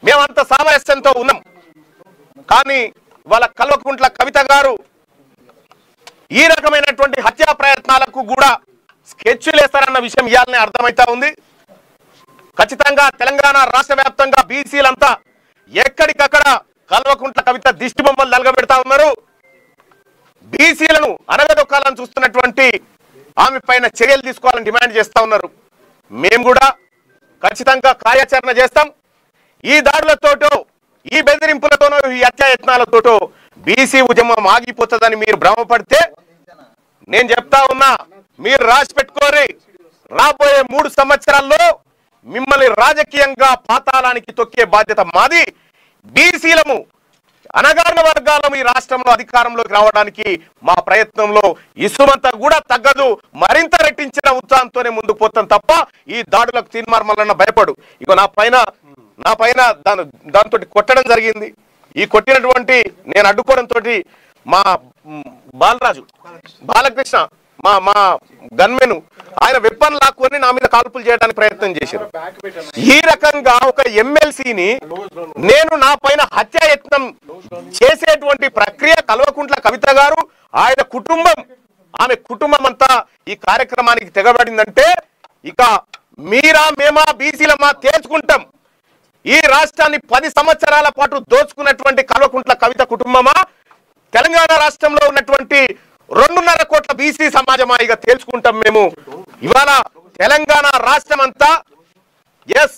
మేమంత సామరస్యంతో ఉన్నాం. కానీ వాళ్ళ కల్వకుంట్ల కవిత గారు ఈ రకమైనటువంటి హత్యా ప్రయత్నాలకు కూడా స్కెచ్లు వేస్తారన్న విషయం ఇయాలనే అర్థమైతా ఉంది. ఖచ్చితంగా తెలంగాణ రాష్ట్ర వ్యాప్తంగా బీసీలంతా ఎక్కడికక్కడ కల్వకుంట్ల కవిత దిష్టి బొమ్మలు నలగబెడతా ఉన్నారు. బీసీలను అనగదొక్కాలని చూస్తున్నటువంటి ఆమె పైన చర్యలు తీసుకోవాలని డిమాండ్ చేస్తా ఉన్నారు. మేము కూడా ఖచ్చితంగా కార్యాచరణ చేస్తాం. ఈ దాడులతోటో ఈ బెదిరింపులతోనో ఈ హత్యాయత్నాలతోటో బీసీ ఉద్యమం ఆగిపోతుందని మీరు భ్రమపడితే నేను చెప్తా ఉన్నా, మీరు రాసి పెట్టుకోరి. రాబోయే 3 సంవత్సరాల్లో మిమ్మల్ని రాజకీయంగా పాతాళానికి తొక్కే బాధ్యత మాది. బీసీలము అనగారిన వర్గాలను ఈ రాష్ట్రంలో అధికారంలోకి రావడానికి మా ప్రయత్నంలో ఇసుమంతా కూడా తగ్గదు. మరింత రెట్టించిన ఉత్సాహంతోనే ముందుకు పోతాం తప్ప ఈ దాడులకు తీర్మార్మలన్న భయపడు. ఇక నా పైన దాంతో కొట్టడం జరిగింది. ఈ కొట్టినటువంటి నేను అడ్డుకోవడంతో మా బాలకృష్ణ మా గన్మెను ఆయన వెపన్ లాక్కొని నా మీద కాల్పులు చేయడానికి ప్రయత్నం చేశారు. ఈ రకంగా ఒక ఎమ్మెల్సీని నేను నా పైన హత్యాయత్నం చేసేటువంటి ప్రక్రియ కల్వకుంట్ల కవిత గారు ఆయన కుటుంబం ఆమె కుటుంబం అంతా ఈ కార్యక్రమానికి తెగబడిందంటే ఇక మీరా మేమా బీసీలమా తేల్చుకుంటాం. ఈ రాష్ట్రాన్ని 10 సంవత్సరాల పాటు దోచుకున్నటువంటి కల్వకుంట్ల కవిత కుటుంబమా, తెలంగాణ రాష్ట్రంలో ఉన్నటువంటి 2.5 కోట్ల బీసీ సమాజమా ఇక తేల్చుకుంటాం. మేము ఇవాళ తెలంగాణ రాష్ట్రం అంతా ఎస్